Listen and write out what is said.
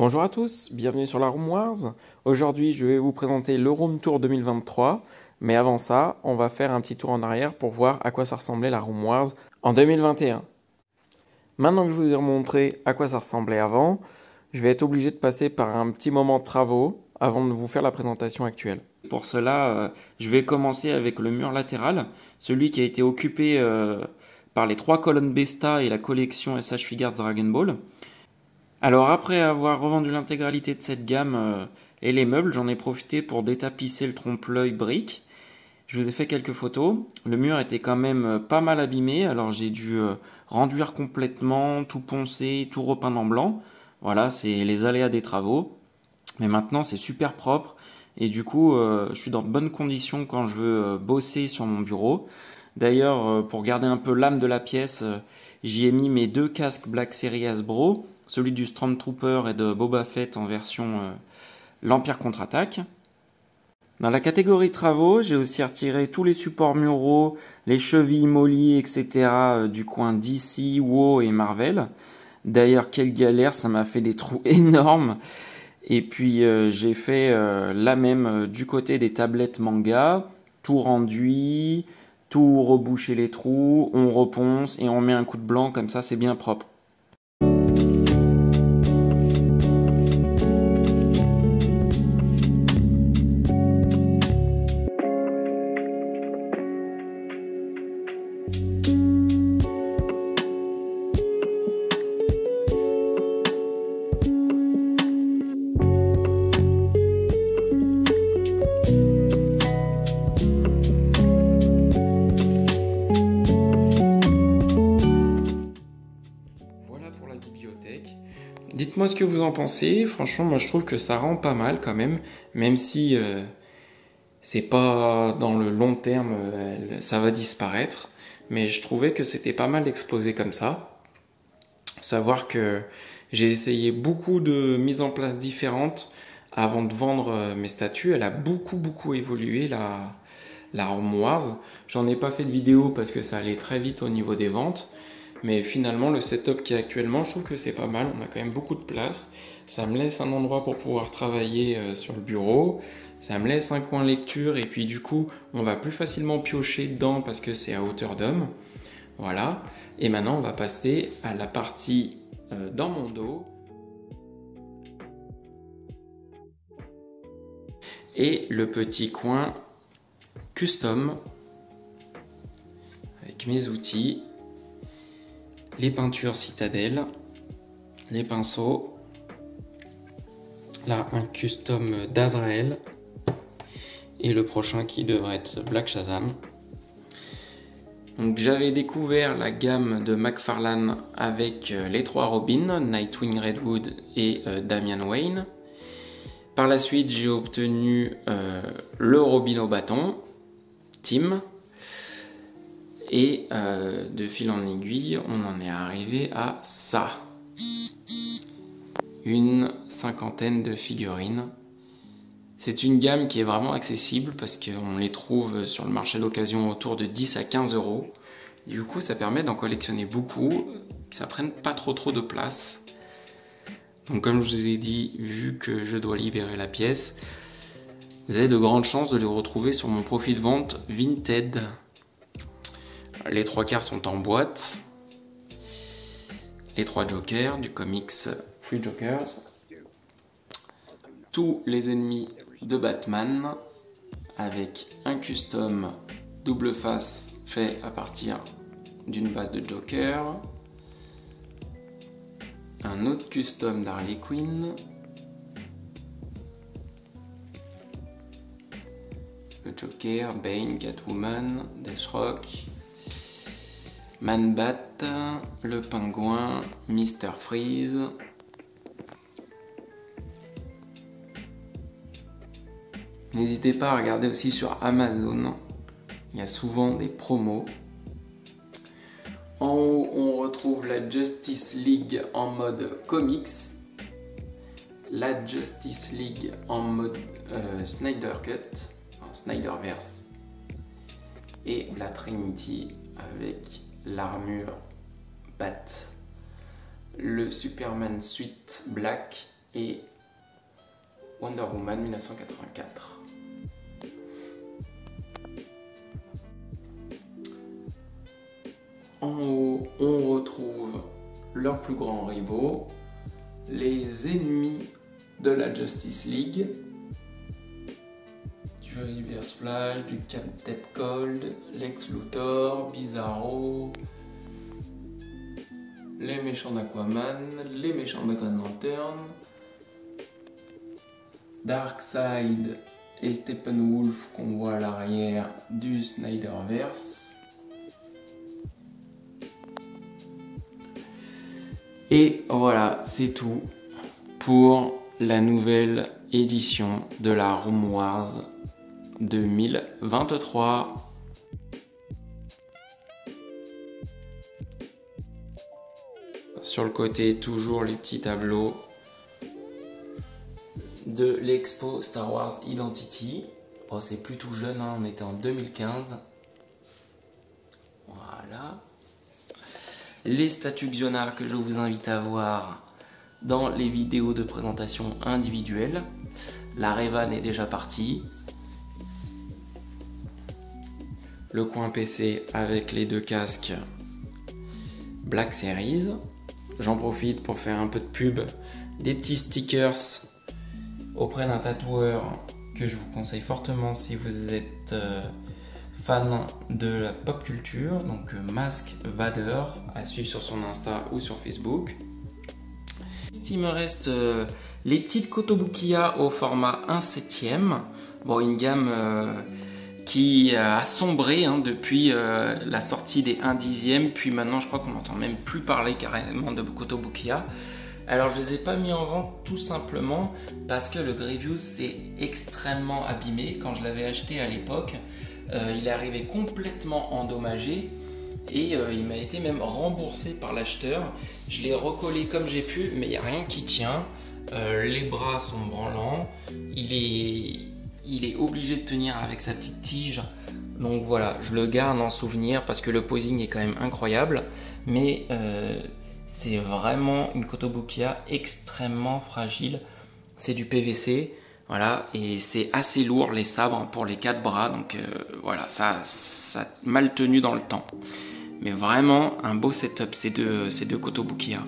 Bonjour à tous, bienvenue sur la Room Wars. Aujourd'hui, je vais vous présenter le Room Tour 2023. Mais avant ça, on va faire un petit tour en arrière pour voir à quoi ça ressemblait la Room Wars en 2021. Maintenant que je vous ai montré à quoi ça ressemblait avant, je vais être obligé de passer par un petit moment de travaux avant de vous faire la présentation actuelle. Pour cela, je vais commencer avec le mur latéral, celui qui a été occupé par les 3 colonnes Besta et la collection SH Figures Dragon Ball. Alors après avoir revendu l'intégralité de cette gamme et les meubles, j'en ai profité pour détapisser le trompe-l'œil brique. Je vous ai fait quelques photos. Le mur était quand même pas mal abîmé, alors j'ai dû renduire complètement, tout poncer, tout repeindre en blanc. Voilà, c'est les aléas des travaux. Mais maintenant c'est super propre et du coup je suis dans de bonnes conditions quand je veux bosser sur mon bureau. D'ailleurs pour garder un peu l'âme de la pièce, j'y ai mis mes 2 casques Black Series Hasbro, celui du Stormtrooper et de Boba Fett en version l'Empire contre-attaque. Dans la catégorie travaux, j'ai aussi retiré tous les supports muraux, les chevilles molly, etc. du coin DC, WoW et Marvel. D'ailleurs, quelle galère, ça m'a fait des trous énormes. Et puis j'ai fait la même du côté des tablettes manga, tout renduit, tout reboucher les trous, on reponce et on met un coup de blanc, comme ça c'est bien propre. Dites-moi ce que vous en pensez. Franchement, moi je trouve que ça rend pas mal quand même si c'est pas dans le long terme, ça va disparaître. Mais je trouvais que c'était pas mal exposé comme ça. Savoir que j'ai essayé beaucoup de mises en place différentes avant de vendre mes statues. Elle a beaucoup évolué la Room Wars. J'en ai pas fait de vidéo parce que ça allait très vite au niveau des ventes. Mais finalement, le setup qui est actuellement, je trouve que c'est pas mal. On a quand même beaucoup de place. Ça me laisse un endroit pour pouvoir travailler sur le bureau. Ça me laisse un coin lecture. Et puis du coup, on va plus facilement piocher dedans parce que c'est à hauteur d'homme. Voilà. Et maintenant, on va passer à la partie dans mon dos. Et le petit coin custom avec mes outils. Les peintures Citadel, les pinceaux, là un custom d'Azrael et le prochain qui devrait être Black Shazam. Donc j'avais découvert la gamme de McFarlane avec les 3 Robins, Nightwing Redwood et Damian Wayne. Par la suite j'ai obtenu le Robin au bâton, Tim. Et de fil en aiguille, on en est arrivé à ça. Une 50aine de figurines. C'est une gamme qui est vraiment accessible parce qu'on les trouve sur le marché d'occasion autour de 10 à 15 euros. Du coup, ça permet d'en collectionner beaucoup, que ça prenne pas trop de place. Donc comme je vous ai dit, vu que je dois libérer la pièce, vous avez de grandes chances de les retrouver sur mon profil de vente Vinted. Les 3 quarts sont en boîte. Les 3 jokers du comics Free Jokers. Tous les ennemis de Batman avec un custom double face fait à partir d'une base de Joker. Un autre custom d'Harley Quinn. Le Joker, Bane, Catwoman, Deathstroke. Man-Bat, le Pingouin, Mr. Freeze. N'hésitez pas à regarder aussi sur Amazon, il y a souvent des promos. En haut, on retrouve la Justice League en mode comics, la Justice League en mode Snyder Cut, enfin Snyderverse, et la Trinity avec l'armure Bat, le Superman Suite Black et Wonder Woman 1984. En haut, on retrouve leurs plus grands rivaux, les ennemis de la Justice League, du Reverse Flash, du Captain Cold, Lex Luthor, Bizarro, les méchants d'Aquaman, les méchants de Green Lantern, Darkseid et Steppenwolf qu'on voit à l'arrière du Snyderverse. Et voilà, c'est tout pour la nouvelle édition de la Room Wars 2023. Sur le côté, toujours les petits tableaux de l'expo Star Wars Identity. Bon, c'est plutôt jeune, hein, on était en 2015. Voilà. Les statues Xiona que je vous invite à voir dans les vidéos de présentation individuelles. La Revan est déjà partie. Le coin PC avec les deux casques Black Series. J'en profite pour faire un peu de pub. Des petits stickers auprès d'un tatoueur que je vous conseille fortement si vous êtes fan de la pop culture, donc Mask Vader, à suivre sur son Insta ou sur Facebook. Il me reste les petites Kotobukiya au format 1/7. Bon, une gamme qui a sombré hein, depuis la sortie des 1/10, puis maintenant je crois qu'on n'entend même plus parler carrément de Kotobukiya. Alors je les ai pas mis en vente tout simplement parce que le Grievous s'est extrêmement abîmé. Quand je l'avais acheté à l'époque, il est arrivé complètement endommagé et il m'a été même remboursé par l'acheteur. Je l'ai recollé comme j'ai pu, mais il n'y a rien qui tient. Les bras sont branlants, il est obligé de tenir avec sa petite tige. Donc voilà, je le garde en souvenir parce que le posing est quand même incroyable. Mais c'est vraiment une Kotobukiya extrêmement fragile. C'est du PVC, voilà, et c'est assez lourd les sabres pour les 4 bras. Donc voilà, ça a mal tenu dans le temps. Mais vraiment un beau setup ces deux Kotobukiya.